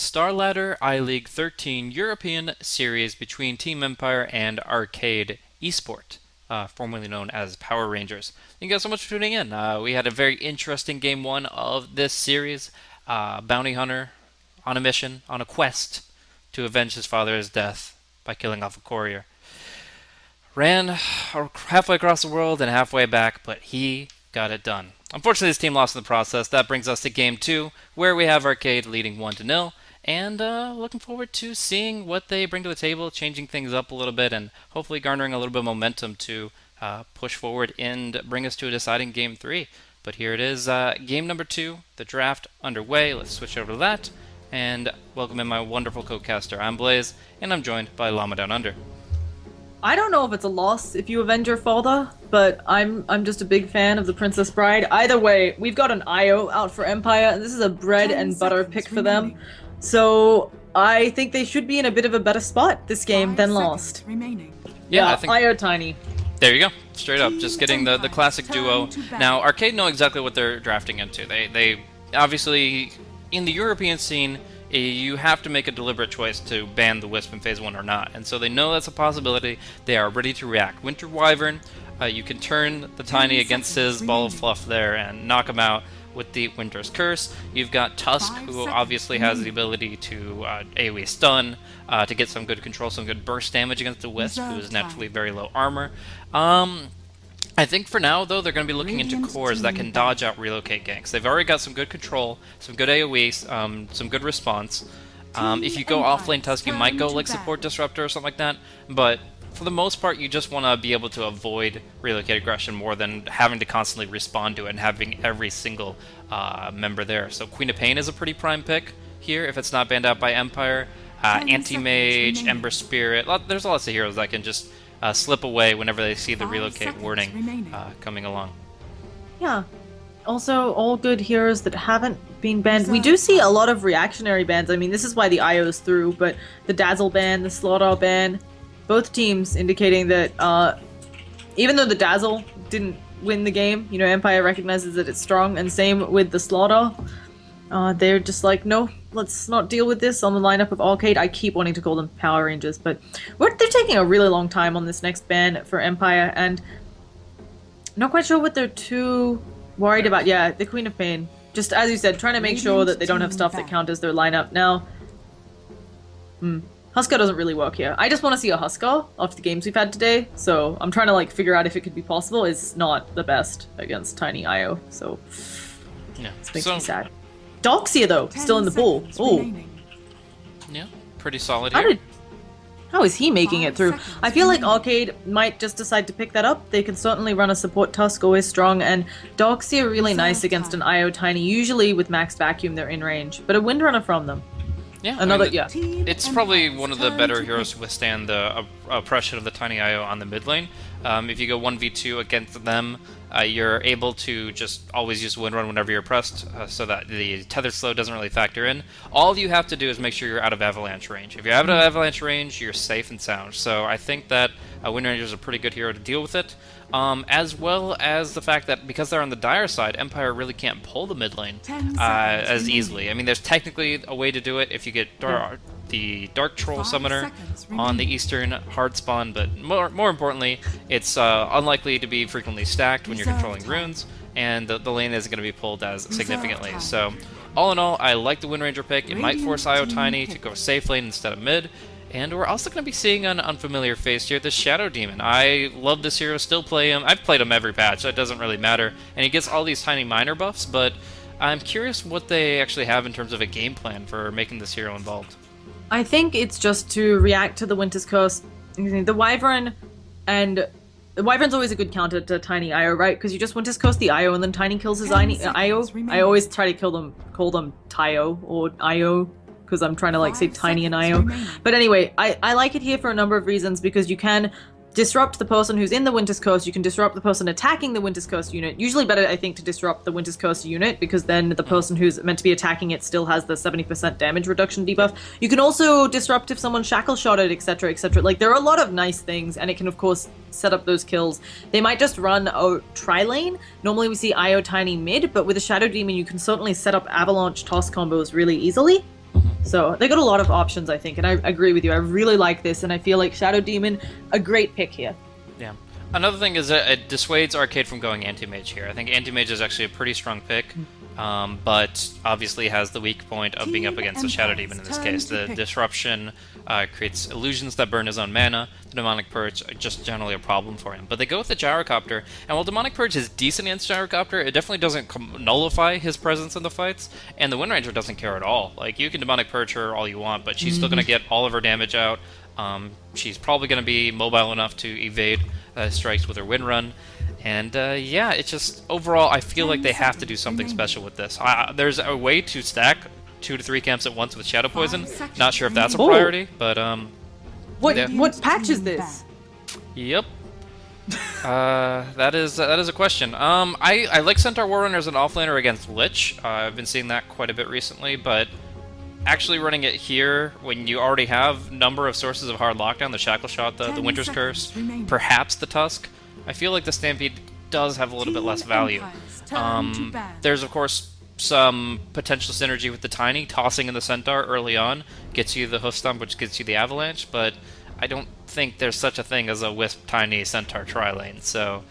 Star Ladder iLeague 13 European Series between Team Empire and Arcade Esport, formerly known as Power Rangers. Thank you guys so much for tuning in. We had a very interesting game one of this series. Bounty Hunter on a mission, on a quest to avenge his father's death by killing off a courier. Ran halfway across the world and halfway back, but he got it done. Unfortunately, his team lost in the process. That brings us to Game 2, where we have Arcade leading 1-0, and looking forward to seeing what they bring to the table, changing things up a little bit, and hopefully garnering a little bit of momentum to push forward and bring us to a deciding Game 3. But here it is, Game number 2, the draft underway. Let's switch over to that, and welcome in my wonderful co-caster. I'm Blaze, and I'm joined by Llama Down Under. I don't know if it's a loss if you avenge your father, but I'm just a big fan of the Princess Bride. Either way, we've got an IO out for Empire, and this is a bread and butter pick for them. So I think they should be in a bit of a better spot this game than lost. Yeah, I think IO Tiny. There you go. Straight up. Just getting the classic duo. Now, Arcade know exactly what they're drafting into. They obviously, in the European scene, you have to make a deliberate choice to ban the Wisp in Phase 1 or not. And so they know that's a possibility. They are ready to react. Winter Wyvern, you can turn the Tiny against his ball of fluff there and knock him out with the Winter's Curse. You've got Tusk, who obviously has the ability to AoE stun, to get some good control, some good burst damage against the Wisp, who is naturally very low armor. I think for now, though, they're going to be looking into cores that can dodge out relocate ganks. They've already got some good control, some good AoE, some good response. If you go off-lane Tusk, you might go like Support Disruptor or something like that, but for the most part, you just want to be able to avoid relocate aggression more than having to constantly respond to it and having every single member there. So Queen of Pain is a pretty prime pick here if it's not banned out by Empire. Anti-Mage, Ember Spirit, there's lots of heroes that can just slip away whenever they see the relocate warning coming along. Yeah. Also, all good heroes that haven't been banned. We do see a lot of reactionary bans. I mean, this is why the IO's through, but the Dazzle ban, the Slaughter ban, both teams indicating that even though the Dazzle didn't win the game, you know, Empire recognizes that it's strong, and same with the Slaughter. They're just like, no, let's not deal with this on the lineup of Arcade. I keep wanting to call them Power Rangers, but they're taking a really long time on this next ban for Empire, and not quite sure what they're too worried about. Yeah, the Queen of Pain. Just, as you said, trying to make sure that they don't have stuff that counters their lineup. Now, Huskar doesn't really work here. I just want to see a Huskar after the games we've had today, so I'm trying to, like, figure out if it could be possible. It's not the best against Tiny IO, so yeah, this makes me sad. Doxia, though, still in the pool. Ooh. Yeah, pretty solid here. How is he making it through? I feel like Arcade might just decide to pick that up. They can certainly run a support Tusk, always strong, and Doxia really nice against an IO Tiny. Usually with maxed vacuum, they're in range, but a Windrunner from them. Yeah, another, it's probably one of the better heroes to withstand the oppression of the Tiny IO on the mid lane. If you go 1v2 against them, you're able to just always use Windrun whenever you're pressed, so that the tethered slow doesn't really factor in. All you have to do is make sure you're out of avalanche range. If you're out of avalanche range, you're safe and sound. So I think that Wind Ranger is a pretty good hero to deal with it. As well as the fact that because they're on the dire side, Empire really can't pull the mid lane as easily. I mean, there's technically a way to do it if you get the Dark Troll Summoner on the Eastern hard spawn, but more importantly, it's unlikely to be frequently stacked when you're controlling runes, and the lane isn't going to be pulled as significantly. So, all in all, I like the Wind Ranger pick. It might force IO Tiny to go safe lane instead of mid. And we're also going to be seeing an unfamiliar face here, the Shadow Demon. I love this hero, still play him. I've played him every patch, so it doesn't really matter. And he gets all these tiny minor buffs, but I'm curious what they actually have in terms of a game plan for making this hero involved. I think it's just to react to the Winter's Curse. The Wyvern, and the Wyvern's always a good counter to Tiny IO, right? Because you just Winter's Curse the IO, and then Tiny kills his IO. I always try to call them Tio or IO, because I'm trying to like say Tiny and IO. But anyway, I like it here for a number of reasons, because you can disrupt the person who's in the Winter's Curse, you can disrupt the person attacking the Winter's Curse unit. Usually better, I think, to disrupt the Winter's Curse unit, because then the person who's meant to be attacking it still has the 70% damage reduction debuff. You can also disrupt if someone shackle shotted, etc, etc. Like, there are a lot of nice things, and it can, of course, set up those kills. They might just run a tri-lane. Normally we see IO Tiny mid, but with a Shadow Demon, you can certainly set up Avalanche toss combos really easily. So they got a lot of options, I think, and I agree with you. I really like this, and I feel like Shadow Demon, a great pick here. Yeah. Another thing is that it dissuades Arcade from going Anti-Mage here. I think Anti-Mage is actually a pretty strong pick, but obviously has the weak point of being up against the Shadow Demon in this case. The Disruption creates illusions that burn his own mana. The Demonic Purge are just generally a problem for him. But they go with the Gyrocopter, and while Demonic Purge is decent against Gyrocopter, it definitely doesn't nullify his presence in the fights, and the Wind Ranger doesn't care at all. Like, you can Demonic Purge her all you want, but she's still going to get all of her damage out. She's probably going to be mobile enough to evade strikes with her Wind Run. And yeah, it's just, overall, I feel like they have to do something special with this. There's a way to stack 2 to 3 camps at once with Shadow Poison. Not sure if that's a priority, but What patch is this? Yep. That is a question. I like Centaur Warrunner as an offlaner against Lich. I've been seeing that quite a bit recently, but actually running it here when you already have number of sources of hard lockdown, the Shackle Shot, the Winter's Curse, perhaps the Tusk, I feel like the Stampede does have a little bit less value. There's of course some potential synergy with the Tiny. Tossing in the Centaur early on gets you the Hoof Stomp, which gets you the Avalanche, but I don't think there's such a thing as a Wisp Tiny Centaur tri-lane, so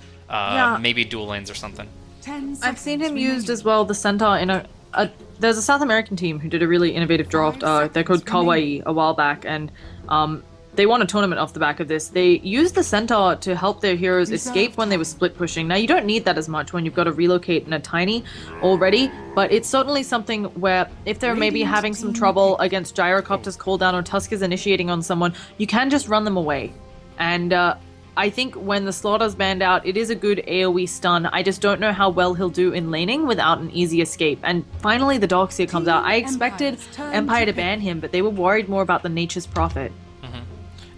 maybe dual lanes or something. I've seen him used as well, the Centaur, in there's a South American team who did a really innovative draft. They're called Kawaii a while back, and they won a tournament off the back of this. They used the Centaur to help their heroes escape when they were split pushing. Now, you don't need that as much when you've got to relocate in a Tiny already, but it's certainly something where if they're maybe having some trouble against Gyrocopter's cooldown or Tusk is initiating on someone, you can just run them away. And I think when the Slaughter's banned out, it is a good AoE stun. I just don't know how well he'll do in laning without an easy escape. And finally, the Darkseer comes out. I expected Empire to ban him, but they were worried more about the Nature's Prophet.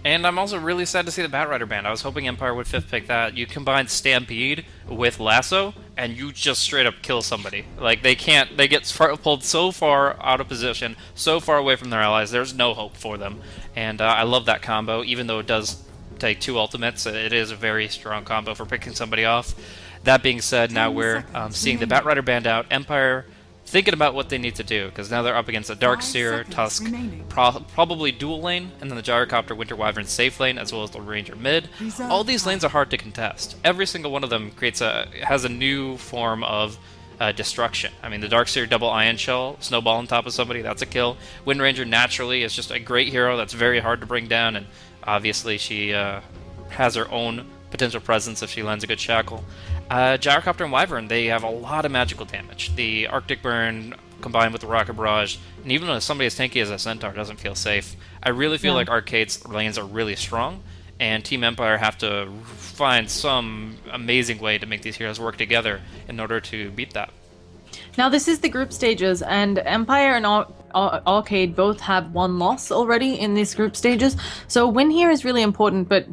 And I'm also really sad to see the Batrider banned. I was hoping Empire would 5th pick that. You combine Stampede with Lasso, and you just straight up kill somebody. Like, they can't, they get pulled so far out of position, so far away from their allies, there's no hope for them. And I love that combo, even though it does take 2 ultimates. It is a very strong combo for picking somebody off. That being said, now we're seeing the Batrider banned out. Empire thinking about what they need to do, because now they're up against a Darkseer, Tusk, probably dual lane, and then the Gyrocopter, Winter Wyvern safe lane, as well as the Ranger mid. All these lanes are hard to contest. Every single one of them has a new form of destruction. I mean, the Darkseer double Ion Shell, snowball on top of somebody, that's a kill. Wind Ranger naturally is just a great hero that's very hard to bring down, and obviously she has her own potential presence if she lands a good shackle. Gyrocopter and Wyvern, they have a lot of magical damage. The Arctic Burn combined with the Rocket Barrage, and even if somebody as tanky as a Centaur doesn't feel safe, I really feel like Arcade's lanes are really strong, and Team Empire have to find some amazing way to make these heroes work together in order to beat that. Now, this is the group stages, and Empire and Arcade both have 1 loss already in these group stages, so a win here is really important, but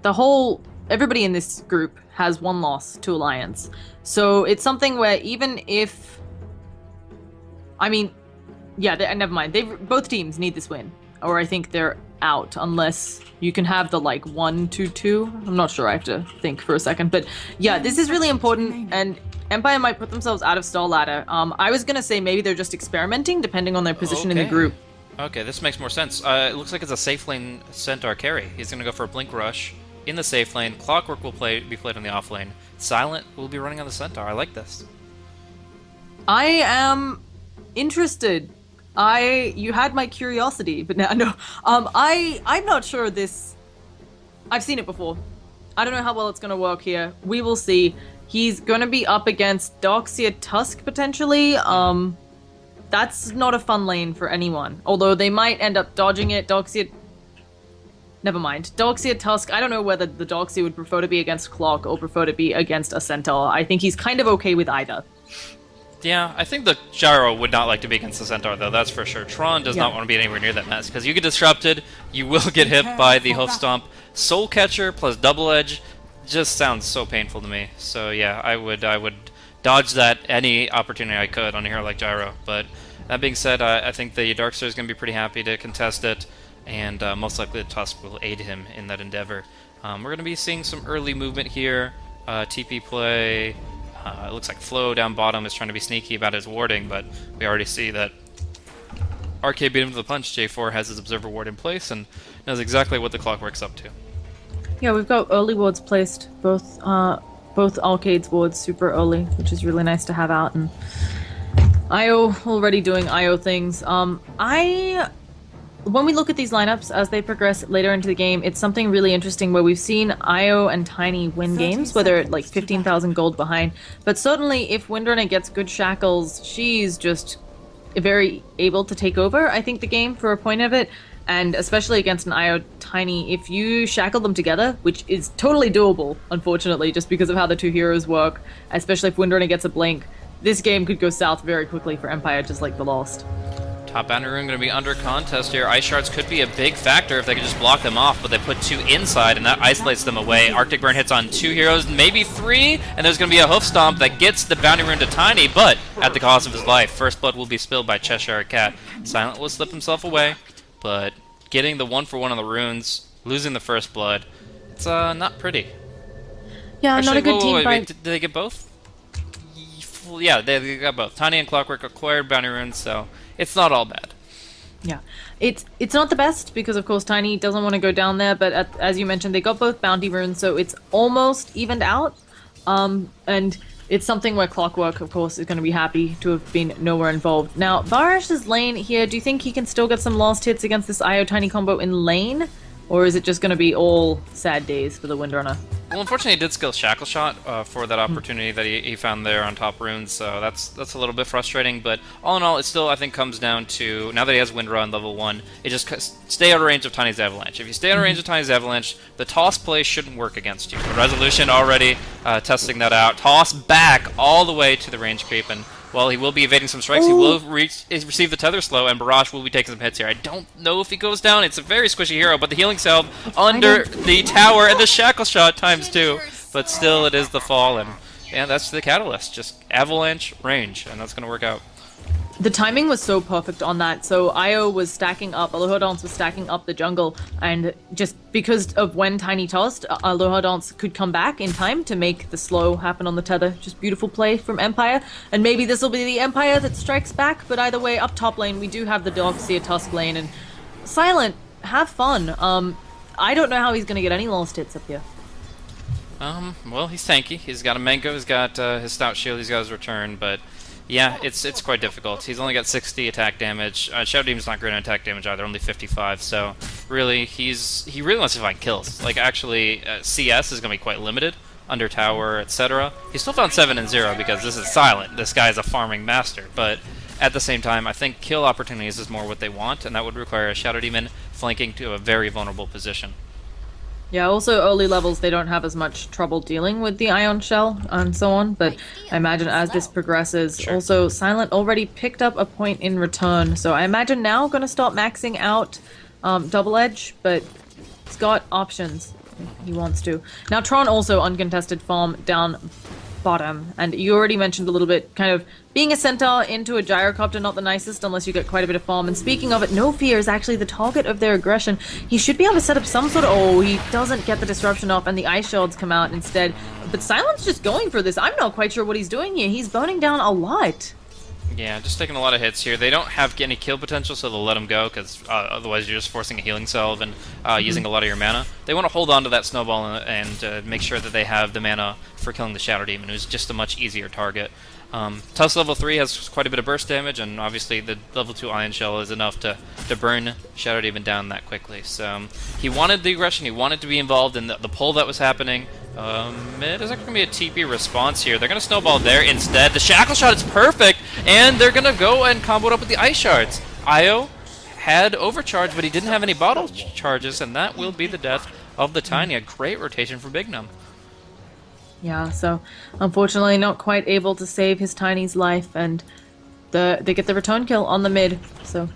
everybody in this group has 1 loss to Alliance. So it's something where even if... I mean, yeah, never mind. Both teams need this win, or I think they're out, unless you can have the, 1-2-2. I'm not sure, I have to think for a second. But yeah, this is really important, and Empire might put themselves out of stall ladder. I was going to say maybe they're just experimenting, depending on their position in the group. Okay, this makes more sense. It looks like it's a safe lane Centaur carry. He's going to go for a Blink Rush in the safe lane. Clockwork will be played on the off lane. Silent will be running on the Centaur. I like this. I am interested. You had my curiosity, but now no. I'm not sure this. I've seen it before. I don't know how well it's going to work here. We will see. He's going to be up against Darkseer Tusk potentially. That's not a fun lane for anyone. Although they might end up dodging it. Darkseer. Never mind. Darkseer Tusk, I don't know whether the Darkseer would prefer to be against Clock or prefer to be against a Centaur. I think he's kind of okay with either. Yeah, I think the Gyro would not like to be against the Centaur, though, that's for sure. Tron does not want to be anywhere near that mess, because you get disrupted, you will get hit by the Hoof Stomp. Soul Catcher plus Double Edge just sounds so painful to me. So yeah, I would dodge that any opportunity I could on a hero like Gyro. But that being said, I think the Darkseer is going to be pretty happy to contest it, and most likely the Tusk will aid him in that endeavor. We're going to be seeing some early movement here. TP play. It looks like Flo down bottom is trying to be sneaky about his warding, but we already see that RK beat him to the punch, J4 has his Observer Ward in place and knows exactly what the Clockwork's up to. Yeah, we've got early wards placed, both Arcade's wards super early, which is really nice to have out, and IO already doing IO things. When we look at these lineups as they progress later into the game, it's something really interesting where we've seen IO and Tiny win games, where they're like 15,000 gold behind. But certainly, if Windrunner gets good shackles, she's just very able to take over, I think, the game for a point of it. And especially against an IO Tiny, if you shackle them together, which is totally doable, unfortunately, just because of how the two heroes work, especially if Windrunner gets a blink, this game could go south very quickly for Empire, just like the Lost. Top boundary rune going to be under contest here. Ice shards could be a big factor if they could just block them off, but they put 2 inside, and that isolates them away. Arctic Burn hits on 2 heroes, maybe 3, and there's going to be a hoof stomp that gets the boundary rune to Tiny, but at the cost of his life. First blood will be spilled by Cheshire Cat. Silent will slip himself away, but getting the 1-for-1 on the runes, losing the first blood, it's not pretty. Yeah, actually, not a good team fight. Did they get both? Yeah, they got both. Tiny and Clockwork acquired bounty runes, so it's not all bad. Yeah, it's not the best because of course Tiny doesn't want to go down there, but as you mentioned, they got both bounty runes, so it's almost evened out. And it's something where Clockwork, of course, is going to be happy to have been nowhere involved. Now, Barish's lane here, do you think he can still get some last hits against this IO Tiny combo in lane? Or is it just going to be all sad days for the Windrunner? Well, unfortunately, he did skill Shackle Shot for that opportunity that he found there on top runes, so that's a little bit frustrating. But all in all, it still, I think, comes down to, now that he has Windrun level 1, it just stay out of range of Tiny's Avalanche. If you stay out of range of Tiny's Avalanche, the toss play shouldn't work against you. The Resolution already testing that out. Toss back all the way to the range creep, and while he will be evading some strikes, he will receive the Tether Slow, and Barrage will be taking some hits here. I don't know if he goes down. It's a very squishy hero, but the Healing Salve under the tower and the Shackle Shot ×2. But still, it is the fall, and that's the catalyst. Just Avalanche range, and that's going to work out. The timing was so perfect on that. So Io was stacking up, Aloha Dance was stacking up the jungle, and just because of when Tiny tossed, Aloha Dance could come back in time to make the slow happen on the tether. Just beautiful play from Empire, and maybe this will be the Empire that strikes back, but either way, up top lane, we do have the Doxia Tusk lane, and Silent, have fun. I don't know how he's going to get any last hits up here. Well, he's tanky. He's got a Mango, he's got his Stout Shield, he's got his Return, but yeah, it's quite difficult. He's only got 60 attack damage. Shadow Demon's not great on attack damage either, only 55. So really, he really wants to find kills. Like actually, CS is going to be quite limited under tower, etc. He still found 7 and 0 because this is Silent. This guy is a farming master. But at the same time, I think kill opportunities is more what they want, and that would require a Shadow Demon flanking to a very vulnerable position. Yeah, also early levels they don't have as much trouble dealing with the Ion Shell and so on, but I imagine as this progresses, sure. Also Silent already picked up a point in return, so I imagine now going to start maxing out Double Edge, but he's got options if he wants to. Now Tron also uncontested farm down bottom, and you already mentioned a little bit kind of being a centaur into a gyrocopter, not the nicest unless you get quite a bit of farm. And speaking of it, No Fear is actually the target of their aggression. He should be able to set up some sort of... Oh, he doesn't get the disruption off, and the ice shards come out instead. But Silent's just going for this. I'm not quite sure what he's doing here. He's burning down a lot. Yeah, just taking a lot of hits here. They don't have any kill potential, so they'll let him go, because otherwise you're just forcing a healing salve and using a lot of your mana. They want to hold on to that snowball and make sure that they have the mana for killing the Shadow Demon, who's just a much easier target. Tusk level 3 has quite a bit of burst damage, and obviously the level 2 Ion Shell is enough to burn Shadow Demon down that quickly. So he wanted the aggression, he wanted to be involved in the pull that was happening. There's actually going to be a TP response here. They're going to snowball there instead. The Shackle Shot is perfect, and they're going to go and combo it up with the Ice Shards. Io had overcharge, but he didn't have any bottle charges, and that will be the death of the Tiny. A great rotation for Big Num. Yeah, so unfortunately not quite able to save his Tiny's life, and they get the return kill on the mid. So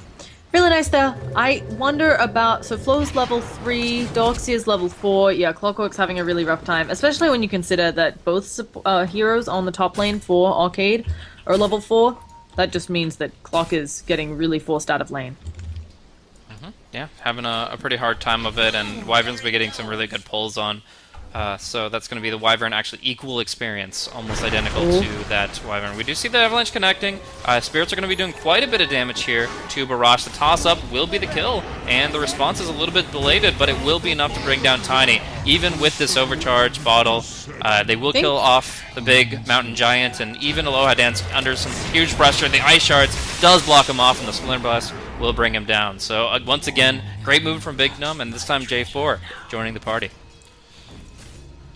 really nice there. I wonder about... So Flo's level 3, Doxia's level 4. Yeah, Clockwork's having a really rough time, especially when you consider that both heroes on the top lane for Arcade are level 4. That just means that Clock is getting really forced out of lane. Yeah, having a pretty hard time of it, and Wyvern's been getting some really good pulls on So that's going to be the Wyvern actually equal experience, almost identical Ooh. to that Wyvern. We do see the Avalanche connecting. Spirits are going to be doing quite a bit of damage here to Barrage. The toss-up will be the kill, and the response is a little bit belated, but it will be enough to bring down Tiny. Even with this overcharge bottle, they will kill off the big Mountain Giant, and even Aloha Dance under some huge pressure. The Ice Shards does block him off, and the Splinter Blast will bring him down. So once again, great move from Big Num, and this time J4 joining the party.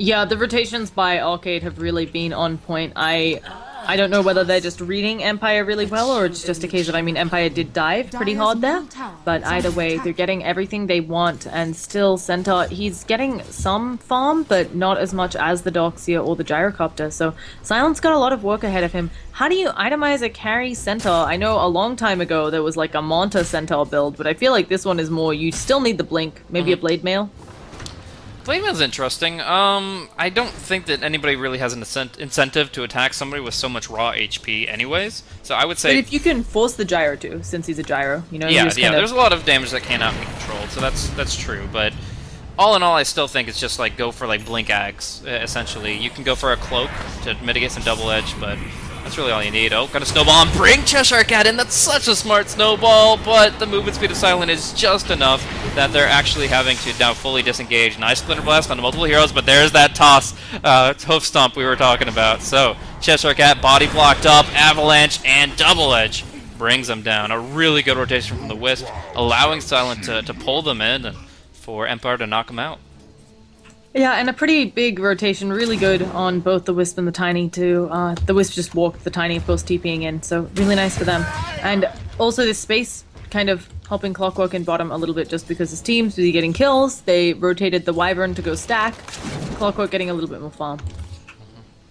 Yeah, the rotations by Arcade have really been on point. I don't know whether they're just reading Empire really well, or it's just a case of, I mean, Empire did dive pretty hard there, but either way, they're getting everything they want, and still Centaur, he's getting some farm, but not as much as the Doxia or the Gyrocopter, so Silent's got a lot of work ahead of him. How do you itemize a carry Centaur? I know a long time ago there was like a Manta Centaur build, but I feel like this one is more, you still need the Blink, maybe a Blade Mail? Blade Mail's interesting. I don't think that anybody really has an incentive to attack somebody with so much raw HP anyways, so I would say... But if you can force the Gyro too, since he's a Gyro, you know? Yeah, there's a lot of damage that cannot be controlled, so that's true, but all in all, I still think it's just like go for like Blink Ags, essentially. You can go for a Cloak to mitigate some double edge, but that's really all you need. Oh, got a Snowball and bring Cheshire Cat in. That's such a smart Snowball, but the movement speed of Silent is just enough that they're actually having to now fully disengage. Nice Splinter Blast on the multiple heroes, but there's that toss, Hoof Stomp we were talking about. So, Cheshire Cat body blocked up, Avalanche, and Double Edge brings them down. A really good rotation from the Wisp, allowing Silent to pull them in and for Empire to knock them out. Yeah, and a pretty big rotation, really good on both the Wisp and the Tiny too. The Wisp just walked, the Tiny of course TPing in, so really nice for them. And also this space kind of helping Clockwork in bottom a little bit just because his team's busy getting kills. They rotated the Wyvern to go stack, Clockwork getting a little bit more farm.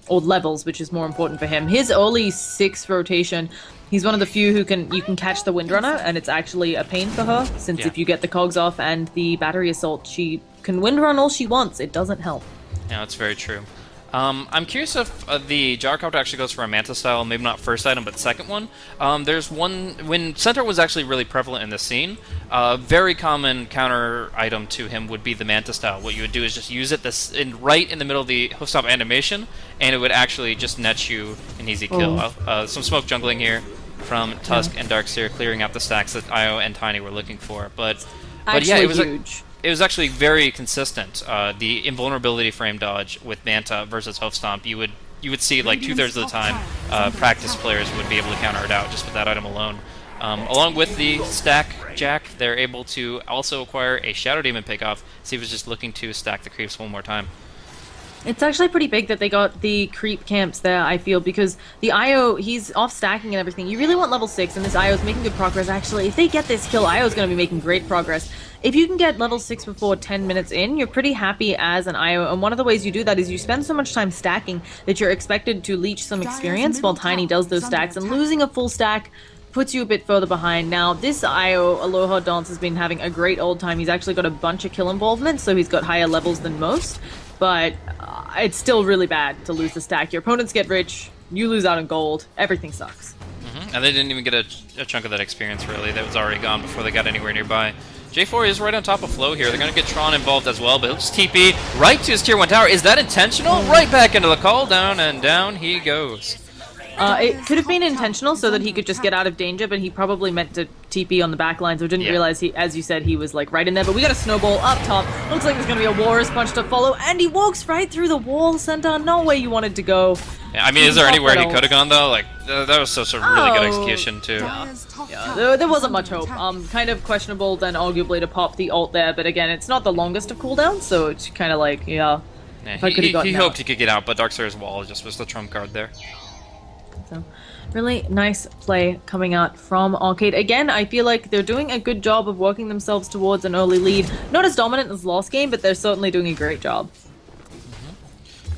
Or levels, which is more important for him. His early 6 rotation, he's one of the few who you can catch the Windrunner, and it's actually a pain for her, since if you get the cogs off and the battery assault, she can Windrun all she wants. It doesn't help. Yeah, that's very true. I'm curious if the Gyrocopter actually goes for a Manta style, maybe not first item, but second one. There's one, when Centaur was actually really prevalent in the scene, very common counter item to him would be the Manta style. What you would do is just use it right in the middle of the Hoof Stomp animation, and it would actually just net you an easy kill. Some smoke jungling here from Tusk and Darkseer, clearing out the stacks that Io and Tiny were looking for. But yeah, it was huge. It was actually very consistent. The invulnerability frame dodge with Manta versus Hoof Stomp, you would see like 2/3 of the time practice players would be able to counter it out just with that item alone. Along with the stack Jack, they're able to also acquire a Shadow Demon pickoff. So he was just looking to stack the creeps one more time. It's actually pretty big that they got the creep camps there, I feel, because the Io, he's off stacking and everything. You really want level 6, and this Io's making good progress. Actually, if they get this kill, Io's going to be making great progress. If you can get level 6 before 10 minutes in, you're pretty happy as an Io, and one of the ways you do that is you spend so much time stacking that you're expected to leech some experience while Tiny does those stacks, and losing a full stack puts you a bit further behind. Now, this Io, Aloha Dance, has been having a great old time. He's actually got a bunch of kill involvement, so he's got higher levels than most. But it's still really bad to lose the stack. Your opponents get rich, you lose out on gold, everything sucks. And they didn't even get a chunk of that experience, really. That was already gone before they got anywhere nearby. J4 is right on top of Flow here. They're going to get Tron involved as well, but he'll just TP right to his Tier 1 tower. Is that intentional? Right back into the call, down and down he goes. It could have been intentional so that he could just get out of danger, but he probably meant to TP on the back line, so didn't realize he, as you said, he was like right in there. But we got a snowball up top. Looks like there's gonna be a Walrus Punch to follow, and he walks right through the wall. Centaur, no way you wanted to go. Yeah, I mean, is there anywhere he could have gone though? Like that was such a really good execution too. Yeah, there wasn't much hope. Kind of questionable then arguably to pop the ult there, but again, it's not the longest of cooldowns, so it's kind of like he hoped he could get out, but Darkseer's wall just was the trump card there. So, really nice play coming out from Arcade. Again, I feel like they're doing a good job of working themselves towards an early lead. Not as dominant as last game, but they're certainly doing a great job.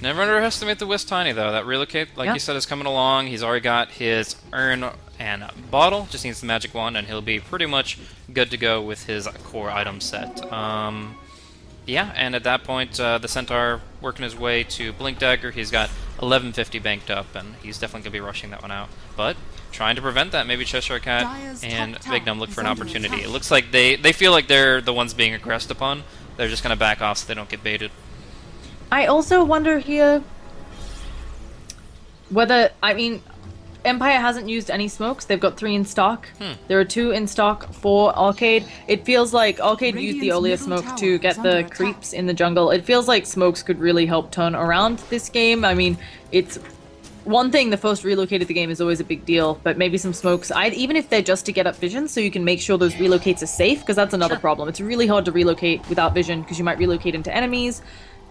Never underestimate the Wisp Tiny, though. That relocate, like you said, is coming along. He's already got his urn and bottle. Just needs the magic wand, and he'll be pretty much good to go with his core item set. Yeah, and at that point, the Centaur working his way to Blink Dagger. He's got 1150 banked up, and he's definitely going to be rushing that one out. But trying to prevent that, maybe Cheshire Cat and Big Num look for an opportunity. It looks like they feel like they're the ones being aggressed upon. They're just going to back off so they don't get baited. I also wonder here whether, I mean, Empire hasn't used any smokes. They've got 3 in stock. There are 2 in stock for Arcade. It feels like Arcade used the earlier smoke to get the creeps in the jungle. It feels like smokes could really help turn around this game. I mean, it's one thing, the first relocate of the game is always a big deal, but maybe some smokes, even if they're just to get up vision, so you can make sure those relocates are safe, because that's another problem. It's really hard to relocate without vision, because you might relocate into enemies.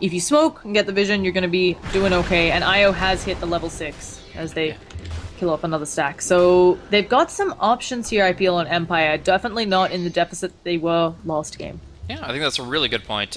If you smoke and get the vision, you're going to be doing okay, and Io has hit the level 6 as they kill off another stack. So they've got some options here, I feel, on Empire. Definitely not in the deficit they were last game. Yeah, I think that's a really good point.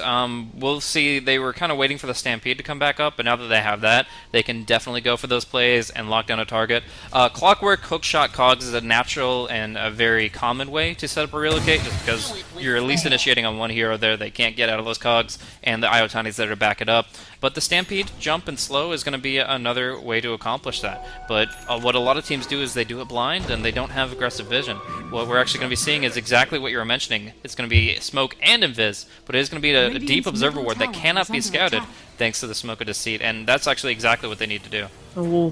We'll see. They were kind of waiting for the Stampede to come back up, but now that they have that, they can definitely go for those plays and lock down a target. Clockwork, hookshot, cogs is a natural and a very common way to set up a relocate, just because you're at least initiating on one hero there. They can't get out of those cogs, and the Iotanis there to back it up. But the Stampede, jump, and slow is going to be another way to accomplish that. But what a lot of teams do is they do it blind, and they don't have aggressive vision. What we're actually going to be seeing is exactly what you were mentioning. It's going to be smoke and invis, but it is going to be a deep observer ward that cannot be scouted thanks to the smoke of deceit, and that's actually exactly what they need to do. Oh,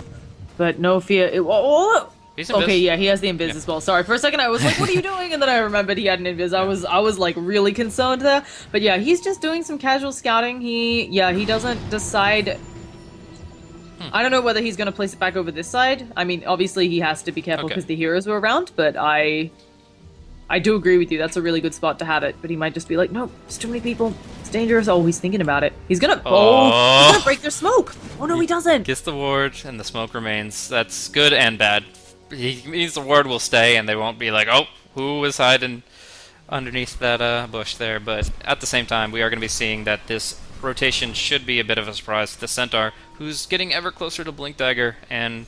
but no fear. He's okay, invis. yeah, he has the invis as well. Sorry, for a second I was like, what are you doing? And then I remembered he had an invis. I was like really concerned there. But yeah, he's just doing some casual scouting. He doesn't decide. I don't know whether he's going to place it back over this side. I mean, obviously he has to be careful because the heroes were around, but I do agree with you. That's a really good spot to have it. But he might just be like, nope, there's too many people. It's dangerous. Oh, he's thinking about it. He's gonna he's gonna break their smoke. Oh no, he doesn't. Gets the ward, and the smoke remains. That's good and bad. He means the ward will stay, and they won't be like, oh, who was hiding underneath that bush there? But at the same time, we are going to be seeing that this rotation should be a bit of a surprise to the Centaur, who's getting ever closer to Blink Dagger, and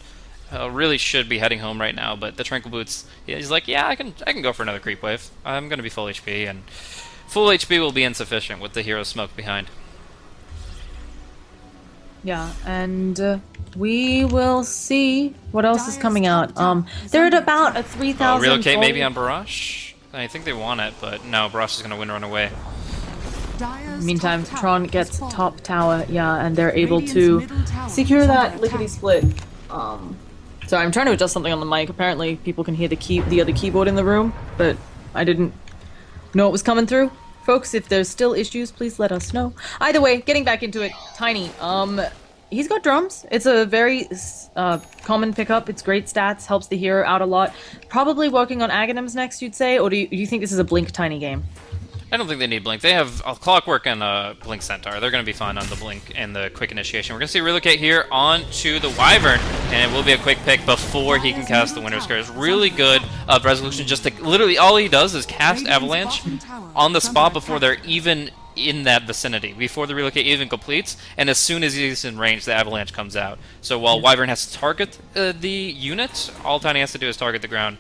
really should be heading home right now. But the Tranquil Boots, he's like, yeah, I can go for another creep wave. I'm going to be full HP, and full HP will be insufficient with the hero smoke behind. Yeah, and we will see what else is coming out. They're at about a 3,000. Relocate maybe on Barrage? I think they want it, but no, Barrage is going to win run away. Meantime, Tron gets top tower, yeah, and they're able to secure that lickety split. Sorry, I'm trying to adjust something on the mic. Apparently, people can hear the other keyboard in the room, but I didn't know it was coming through. Folks, if there's still issues, please let us know. Either way, getting back into it, Tiny. He's got drums. It's a very common pickup. It's great stats, helps the hero out a lot. Probably working on Aghanims next, you'd say, or do you think this is a Blink Tiny game? I don't think they need Blink. They have a Clockwork and a Blink Centaur. They're going to be fine on the Blink and the Quick Initiation. We're going to see Relocate here onto the Wyvern, and it will be a quick pick before he can cast the Winter's Curse. Really good resolution. Just to, literally all he does is cast Avalanche on the spot before they're even in that vicinity, before the Relocate even completes, and as soon as he's in range, the Avalanche comes out. So while Wyvern has to target the unit, all Tiny has to do is target the ground.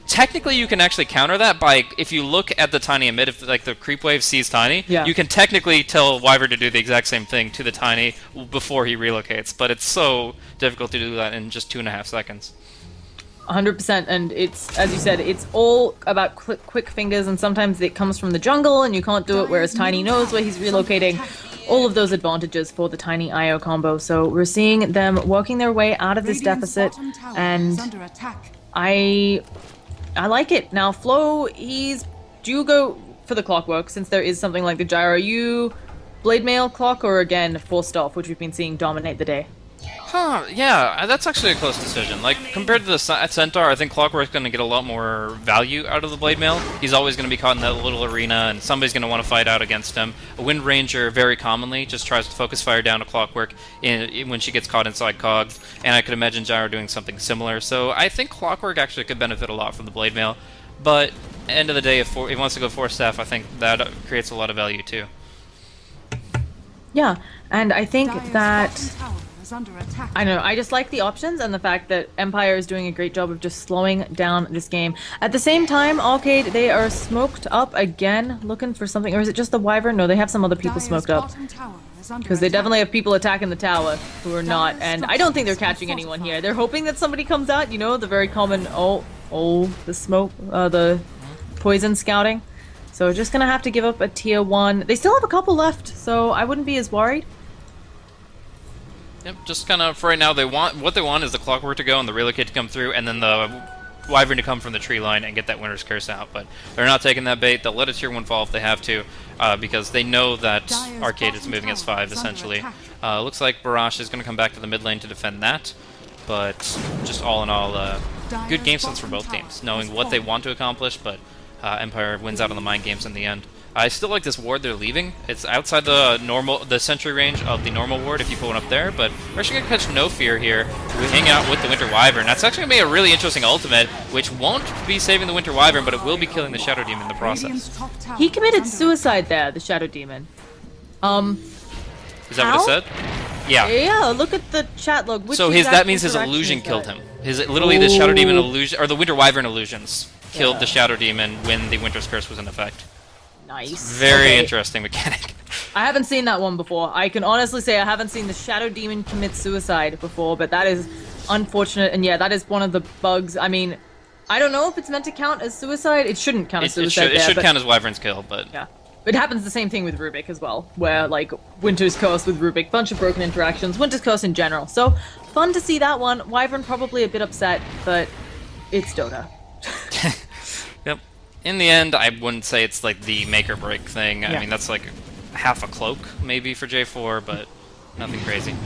Technically, you can actually counter that by, if you look at the Tiny emit, if like the creep wave sees Tiny, you can technically tell Wyvern to do the exact same thing to the Tiny before he relocates, but it's so difficult to do that in just 2.5 seconds. 100%, and it's, as you said, it's all about quick fingers, and sometimes it comes from the jungle, and you can't do it, whereas Tiny knows where he's relocating. All of those advantages for the Tiny IO combo, so we're seeing them working their way out of this deficit, and I like it. Now, Flo, do you go for the Clockwork, since there is something like the Gyro? Are you Blade Mail Clock, or again, Forced Off, which we've been seeing dominate the day? Yeah, that's actually a close decision. Like, compared to the Centaur, I think Clockwork's going to get a lot more value out of the Blade Mail. He's always going to be caught in that little arena, and somebody's going to want to fight out against him. A Wind Ranger, very commonly, just tries to focus fire down to Clockwork when she gets caught inside cogs, and I could imagine Gyro doing something similar. So I think Clockwork actually could benefit a lot from the Blade Mail, but at the end of the day, if he wants to go Force Staff, I think that creates a lot of value too. Yeah, and I think that... I don't know, I just like the options and the fact that Empire is doing a great job of just slowing down this game. At the same time, Arcade, they are smoked up again, looking for something. Or is it just the Wyvern? No, they have some other people smoked up. Because they definitely have people attacking the tower who are not. And I don't think they're catching anyone here. They're hoping that somebody comes out, you know, the very common, the smoke, the poison scouting. So just gonna have to give up a tier 1. They still have a couple left, so I wouldn't be as worried. Yep, just kind of for right now, what they want is the Clockwork to go and the Relocate to come through, and then the Wyvern to come from the tree line and get that Winter's Curse out. But they're not taking that bait. They'll let a tier 1 fall if they have to, because they know that Arcade is moving S5 essentially. Looks like Barrage is going to come back to the mid lane to defend that, but just all in all, good game sense for both teams, knowing what they want to accomplish, but Empire wins out on the mind games in the end. I still like this ward they're leaving. It's outside the sentry range of the normal ward if you put one up there, but we're actually going to catch No Fear here, hanging out with the Winter Wyvern. That's actually going to be a really interesting ultimate, which won't be saving the Winter Wyvern, but it will be killing the Shadow Demon in the process. He committed suicide there, the Shadow Demon. Is that what it said? Yeah. Yeah, look at the chat log. So that means his illusion killed him. Literally the Shadow Demon illusion, or the Winter Wyvern illusions, killed the Shadow Demon when the Winter's Curse was in effect. Nice. Very interesting mechanic. I haven't seen that one before. I can honestly say I haven't seen the Shadow Demon commit suicide before, but that is unfortunate, and yeah, that is one of the bugs. I mean, I don't know if it's meant to count as suicide. It shouldn't count as suicide. It should count as Wyvern's kill, but... Yeah. It happens the same thing with Rubik as well, where, like, Winter's Curse with Rubik, bunch of broken interactions, Winter's Curse in general. So, fun to see that one. Wyvern probably a bit upset, but it's Dota. Yep. In the end, I wouldn't say it's like the make or break thing. I mean, that's like half a cloak maybe for J4, but nothing crazy.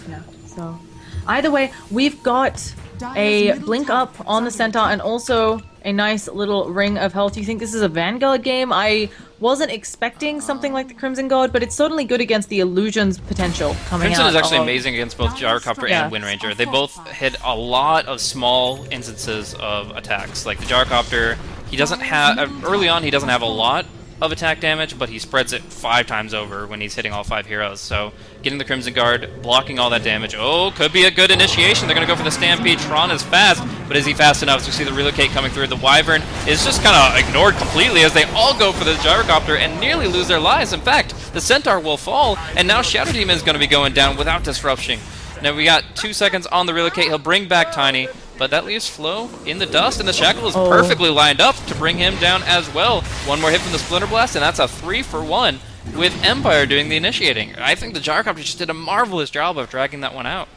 Yeah. So, either way, we've got a blink up on the center and also a nice little ring of health. Do you think this is a Vanguard game? I wasn't expecting something like the Crimson Guard, but it's certainly good against the Illusion's potential coming Crimson out. is actually amazing against both Gyrocopter and Wind Ranger. They both hit a lot of small instances of attacks. Like the Gyrocopter, he doesn't have, early on he doesn't have a lot of attack damage, but he spreads it 5 times over when he's hitting all 5 heroes. So getting the Crimson Guard, blocking all that damage. Oh, could be a good initiation. They're going to go for the Stampede. Tron is fast, but is he fast enough? So you see the Relocate coming through. The Wyvern is just kind of ignored completely as they all go for the Gyrocopter and nearly lose their lives. In fact, the Centaur will fall, and now Shadow Demon is going to be going down without disruption. Now we got 2 seconds on the Relocate. He'll bring back Tiny, but that leaves Flo in the dust, and the Shackle is perfectly lined up to bring him down as well. One more hit from the Splinter Blast, and that's a 3-for-1 with Empire doing the initiating. I think the Gyrocopter just did a marvelous job of dragging that one out.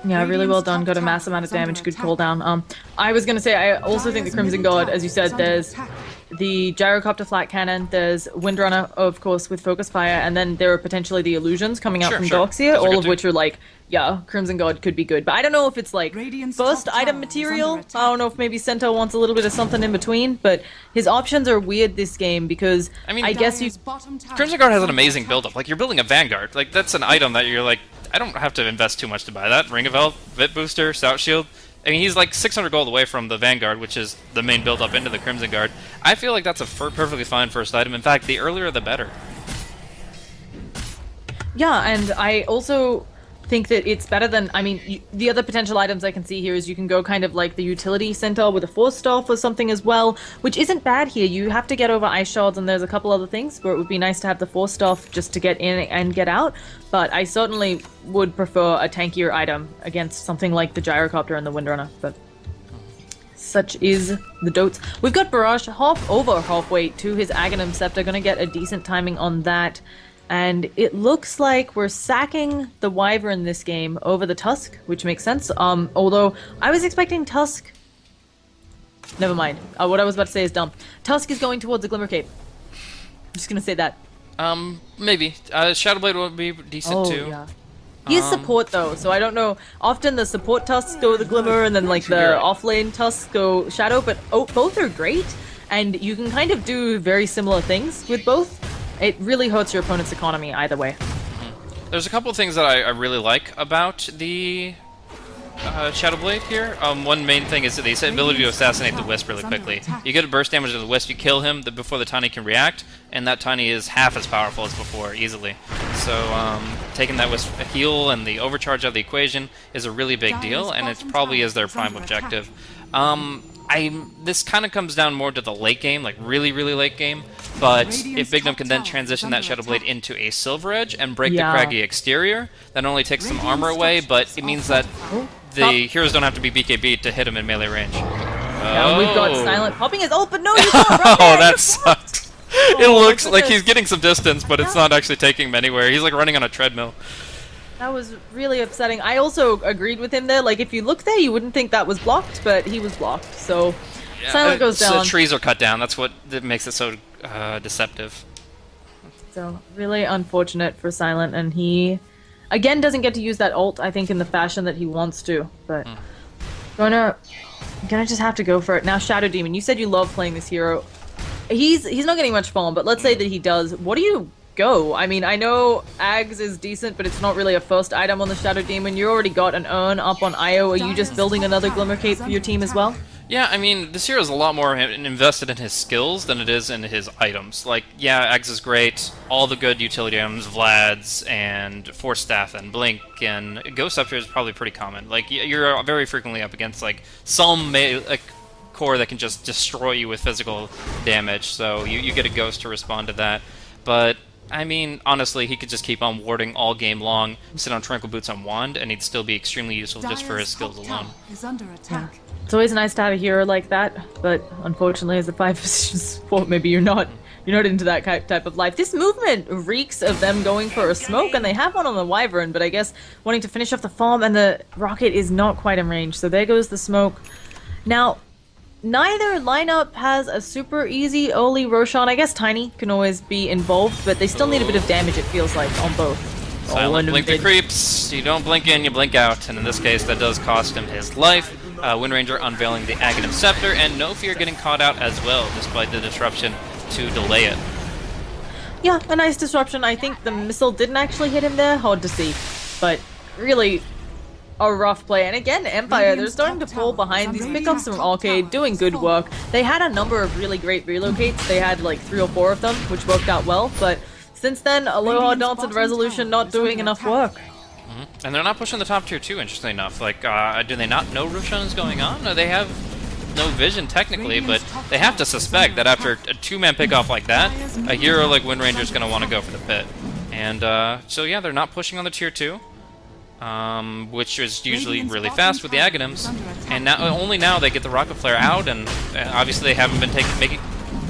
Yeah, really well done. Got a massive amount of damage. Good cooldown. I was going to say, I also think the Crimson Guard, as you said, there's the Gyrocopter Flat Cannon, there's Windrunner, of course, with Focus Fire, and then there are potentially the Illusions coming out from Doxia, all of which are like, yeah, Crimson Guard could be good. But I don't know if it's like first item material. I don't know if maybe Centaur wants a little bit of something in between, but his options are weird this game because I mean, I guess you... Crimson Guard has an amazing build-up. Like, you're building a Vanguard. Like, that's an item that you're like, I don't have to invest too much to buy that. Ring of Health, Vit Booster, Stout Shield. I mean, he's like 600 gold away from the Vanguard, which is the main build-up into the Crimson Guard. I feel like that's a perfectly fine first item. In fact, the earlier the better. Yeah, and I also think that it's better than, I mean, the other potential items I can see here is you can go kind of like the utility centaur with a force staff or something as well, which isn't bad here. You have to get over ice shards, and there's a couple other things where it would be nice to have the force staff just to get in and get out, but I certainly would prefer a tankier item against something like the Gyrocopter and the Windrunner, but such is the dotes. We've got Barrage halfway to his Aghanim Scepter, gonna get a decent timing on that. And it looks like we're sacking the Wyvern this game over the Tusk, which makes sense. Although I was expecting Tusk. Never mind. What I was about to say is dumb. Tusk is going towards the Glimmer Cape. I'm just gonna say that. Maybe. Shadowblade would be decent too. Yeah. He is support though, so I don't know. Often the support Tusks go the Glimmer, and then like the off-lane Tusks go Shadow, but both are great, and you can kind of do very similar things with both. It really hurts your opponent's economy either way. There's a couple of things that I really like about the Shadowblade here. One main thing is the ability to assassinate the Wisp really quickly. You get a burst damage to the Wisp, you kill him before the Tiny can react, and that Tiny is half as powerful as before, easily. So taking that Wisp heal and the overcharge out of the equation is a really big deal, and it probably is their prime objective. This kind of comes down more to the late game, like really, really late game. But if Bignum can then transition that Shadowblade into a Silver Edge and break the craggy exterior, that not only takes some armor away, but it means that the heroes don't have to be BKB to hit him in melee range. Yeah, we've got Silent popping his ult, but no, you can't run Oh, that sucks. It looks like he's getting some distance, but it's not actually taking him anywhere. He's like running on a treadmill. That was really upsetting. I also agreed with him there. Like, if you look there, you wouldn't think that was blocked, but he was blocked. So, Yeah, Silent goes so down. the trees are cut down. That's what that makes it so deceptive. So, really unfortunate for Silent, and he, again, doesn't get to use that ult, I think, in the fashion that he wants to. But, gonna just have to go for it. Now, Shadow Demon, you said you love playing this hero. He's not getting much farm, but let's say that he does. What do you go? I mean, I know Ags is decent, but it's not really a first item on the Shadow Demon. You already got an urn up on Io. Are you just building another Glimmer Cape for your team as well? Yeah, I mean, this hero is a lot more invested in his skills than it is in his items. Like, yeah, Eggs is great, all the good utility items, Vlad's, and Force Staff, and Blink, and Ghost Scepter is probably pretty common. Like, you're very frequently up against, like, some core that can just destroy you with physical damage, so you get a Ghost to respond to that. But, I mean, honestly, he could just keep on warding all game long, sit on Tranquil Boots on Wand, and he'd still be extremely useful just for his skills alone. Is under attack. It's always nice to have a hero like that, but unfortunately, as a 5 position support, maybe you're not into that type of life. This movement reeks of them going for a smoke, and they have one on the Wyvern, but I guess wanting to finish off the farm, and the rocket is not quite in range, so there goes the smoke. Now, neither lineup has a super easy early Roshan. I guess Tiny can always be involved, but they still need a bit of damage, it feels like, on both. Silent blink the creeps. You don't blink in, you blink out, and in this case, that does cost him his life. Windranger unveiling the Aghanim Scepter, and No Fear getting caught out as well, despite the disruption to delay it. Yeah, a nice disruption. I think the missile didn't actually hit him there. Hard to see, but really a rough play. And again, Empire, they're starting to pull behind these pickups from Arcade, doing good work. They had a number of really great relocates. They had like 3 or 4 of them, which worked out well, but since then, Aloha Dance and Resolution not doing enough work. And they're not pushing the top tier 2, interestingly enough. Like, do they not know Roshan is going on? No, they have no vision, technically, but they have to suspect that after a 2-man pickoff like that, a hero like Windranger is going to want to go for the pit. And, so yeah, they're not pushing on the tier 2, which is usually really fast with the Aghanims. And now, only now they get the Rocket Flare out, and obviously they haven't been making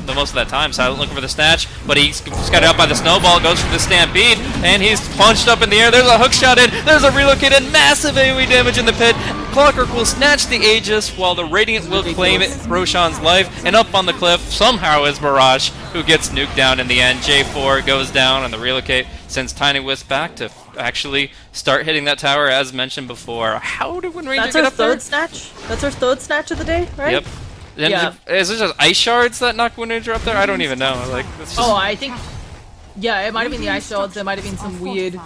the most of that time. Silent looking for the snatch, but he's got it out by the snowball, goes for the stampede, and he's punched up in the air. There's a hook shot in, there's a relocate, and massive AoE damage in the pit. Clockwork will snatch the Aegis, while the Radiant will claim Roshan's life, and up on the cliff somehow is Mirage, who gets nuked down in the end. J4 goes down on the relocate, sends Tiny Wisp back to actually start hitting that tower, as mentioned before. How did Windranger get up there? That's our third snatch? That's our third snatch of the day, right? Yep. And yeah. Is it just ice shards that knock Windranger up there? I don't even know. Like, it's just... Oh, I think... Yeah, it might have been the ice shards. There might have been some weird...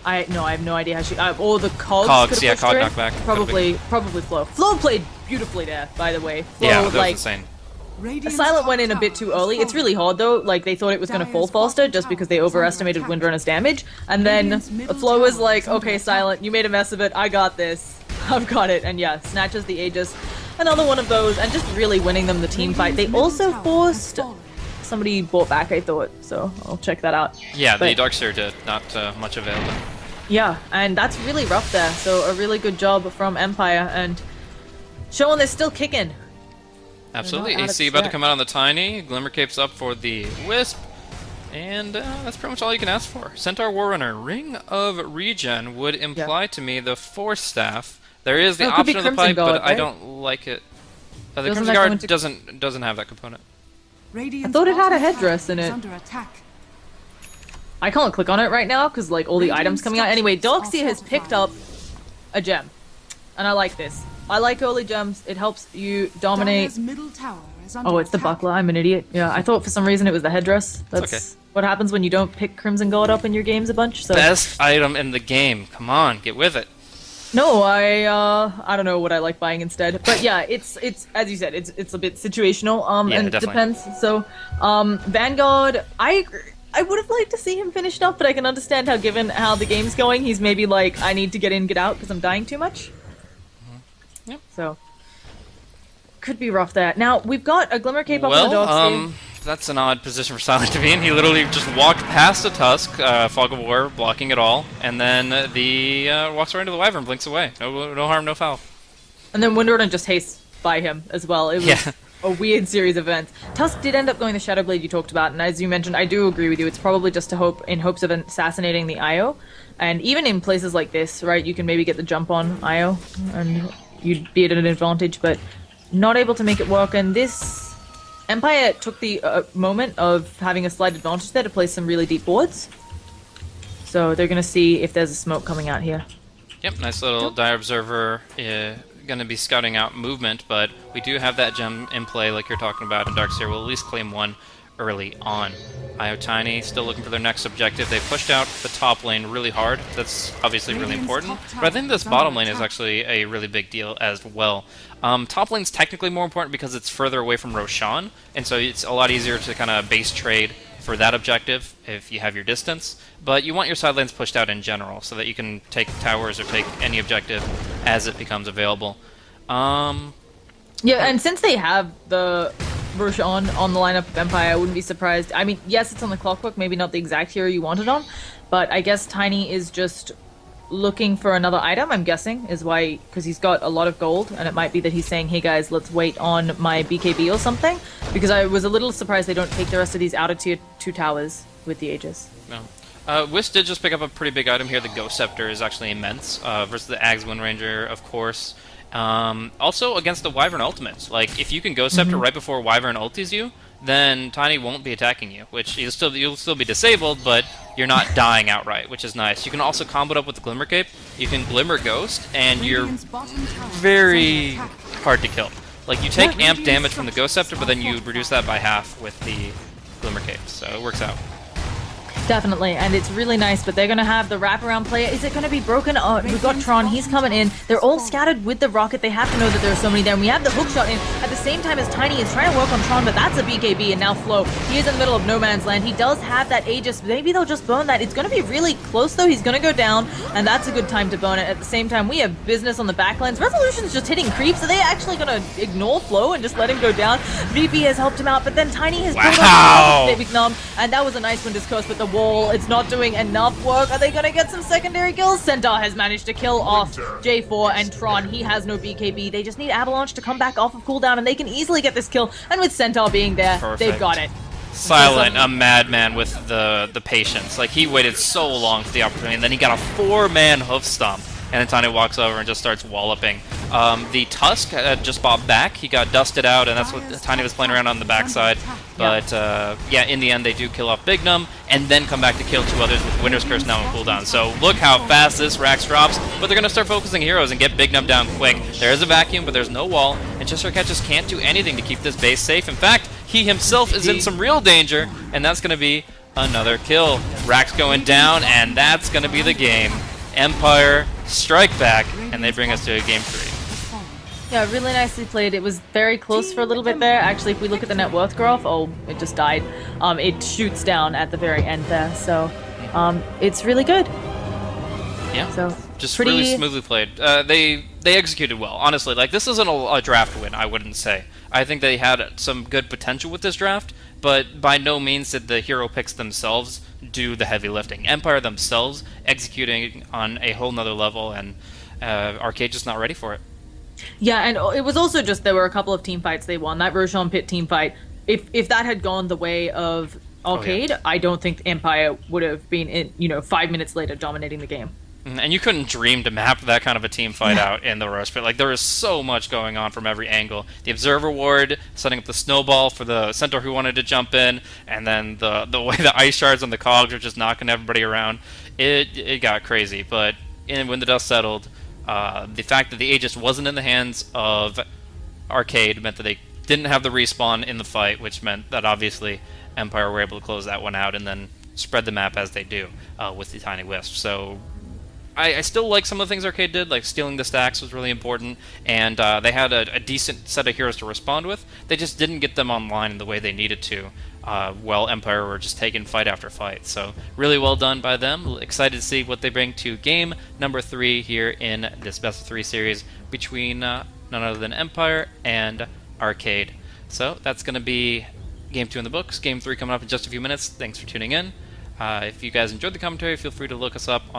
I have no idea how she... or the cogs Cogs, yeah, cog knockback. Probably Flo. Flo played beautifully there, by the way. Flo, yeah, that was insane. Silent went in a bit too early. It's really hard though. Like, they thought it was going to fall faster just because they overestimated Windrunner's damage. And then Flo was like, okay, Silent, you made a mess of it. I got this. I've got it. And yeah, snatches the Aegis. Another one of those, and just really winning them the team fight. They also forced... Somebody bought back, I thought, so I'll check that out. Yeah, the Darkseer did. Not much available. Yeah, and that's really rough there. So a really good job from Empire, and showing they're still kicking. Absolutely. AC about to come out on the Tiny. Glimmer Cape's up for the Wisp. And that's pretty much all you can ask for. Centaur Warrunner, Ring of Regen would imply to me the Force Staff. There is the option of the pipe, but I don't like it. The Crimson Guard doesn't have that component. I thought it had a headdress in it. I can't click on it right now because like all the items coming out. Anyway, Darkseer has picked up a gem, and I like this. I like early gems. It helps you dominate. Oh, it's the buckler. I'm an idiot. Yeah, I thought for some reason it was the headdress. That's what happens when you don't pick Crimson Guard up in your games a bunch. So. Best item in the game. Come on, get with it. No, I don't know what I like buying instead, but yeah, it's as you said, it's a bit situational, yeah, and it definitely. depends. So, Vanguard, I would have liked to see him finished up, but I can understand how, given how the game's going, he's maybe like, I need to get in, get out, because I'm dying too much. Yep. So, could be rough there. Now we've got a Glimmer Cape up on the Darkseer. That's an odd position for Silent to be in. He literally just walked past a Tusk, Fog of War, blocking it all, and then walks right into the Wyvern, blinks away. No harm, no foul. And then Windrunner just hastes by him as well. It was a weird series of events. Tusk did end up going the Shadow Blade you talked about, and as you mentioned, I do agree with you. It's probably just in hopes of assassinating the Io. And even in places like this, right, you can maybe get the jump on Io, and you'd be at an advantage, but not able to make it work. And this Empire took the moment of having a slight advantage there to place some really deep boards. So they're going to see if there's a smoke coming out here. Yep, nice little Dire Observer. Going to be scouting out movement, but we do have that gem in play like you're talking about, and Darkseer will at least claim one early on. IO Tiny still looking for their next objective. They pushed out the top lane really hard. That's obviously really important, but I think this bottom lane is actually a really big deal as well. Top lane's technically more important because it's further away from Roshan, and so it's a lot easier to kind of base trade for that objective if you have your distance, but you want your side lanes pushed out in general so that you can take towers or take any objective as it becomes available. Yeah, and since they have the Roshan on the lineup of Empire, I wouldn't be surprised. I mean, yes, it's on the clockwork, maybe not the exact hero you wanted on, but I guess Tiny is just looking for another item, I'm guessing, is why, because he's got a lot of gold, and it might be that he's saying, hey guys, let's wait on my BKB or something, because I was a little surprised they don't take the rest of these outer tier 2 towers with the Aegis. No. Wish did just pick up a pretty big item here. The Ghost Scepter is actually immense, versus the Aghs Wind Ranger, of course. Also against the Wyvern ultimates. Like, if you can Ghost Scepter right before Wyvern ultis you, then Tiny won't be attacking you, which you'll still be disabled, but you're not dying outright, which is nice. You can also combo it up with the Glimmer Cape. You can Glimmer Ghost, and you're very hard to kill. Like, you take amp damage from the Ghost Scepter, but then you reduce that by half with the Glimmer Cape, so it works out. Definitely, and it's really nice, but they're going to have the wraparound player. Is it going to be broken? Oh, we've got Tron, he's coming in. They're all scattered with the rocket. They have to know that there are so many there, and we have the hookshot in at the same time as Tiny is trying to work on Tron, but that's a BKB, and now Flo. He is in the middle of no man's land. He does have that Aegis. Maybe they'll just burn that. It's going to be really close, though. He's going to go down, and that's a good time to burn it. At the same time, we have business on the backlines. Resolution's just hitting creeps. Are they actually going to ignore Flo and just let him go down? VP has helped him out, but then Tiny has built up Big Numb, and that was a nice Winter's Curse, but the wall, it's not doing enough work. Are they going to get some secondary kills? Centaur has managed to kill off J4 and Tron. He has no BKB. They just need Avalanche to come back off of cooldown, and they can easily get this kill. And with Centaur being there, they've got it. Silent, a madman with the patience. Like, he waited so long for the opportunity, and then he got a 4-man hoof stomp. And then Tiny walks over and just starts walloping. The Tusk just bobbed back. He got dusted out, and that's what Tiny was playing around on the backside. But, yeah, in the end, they do kill off Big Numb, and then come back to kill 2 others with Winter's Curse now on cooldown. So look how fast this Rax drops, but they're going to start focusing heroes and get Big Numb down quick. There is a vacuum, but there's no wall, and Chestercat just can't do anything to keep this base safe. In fact, he himself is in some real danger, and that's going to be another kill. Rax going down, and that's going to be the game. Empire strike back, and they bring us to game 3. Yeah, really nicely played. It was very close for a little bit there. Actually, if we look at the net worth graph, oh, it just died. It shoots down at the very end there, so it's really good. Yeah, so just really smoothly played. They executed well, honestly. Like, this isn't a draft win, I wouldn't say. I think they had some good potential with this draft, but by no means did the hero picks themselves do the heavy lifting. Empire themselves executing on a whole nother level, and Arcade just not ready for it. Yeah, and it was also just there were a couple of team fights they won. That Roshan Pit team fight, if that had gone the way of Arcade, I don't think Empire would have been in 5 minutes later dominating the game. And you couldn't dream to map that kind of a team fight out in the Roast Pit. Like, there is so much going on from every angle. The Observer Ward, setting up the snowball for the Centaur who wanted to jump in, and then the way the ice shards on the cogs are just knocking everybody around. It got crazy, but when the dust settled, the fact that the Aegis wasn't in the hands of Arcade meant that they didn't have the respawn in the fight, which meant that obviously Empire were able to close that one out and then spread the map as they do with the Tiny Wisp. So I still like some of the things Arcade did, like stealing the stacks was really important, and they had a decent set of heroes to respond with. They just didn't get them online in the way they needed to, while Empire were just taking fight after fight. So really well done by them. Excited to see what they bring to game number 3 here in this best of 3 series between none other than Empire and Arcade. So that's going to be game 2 in the books. Game 3 coming up in just a few minutes. Thanks for tuning in. If you guys enjoyed the commentary, feel free to look us up on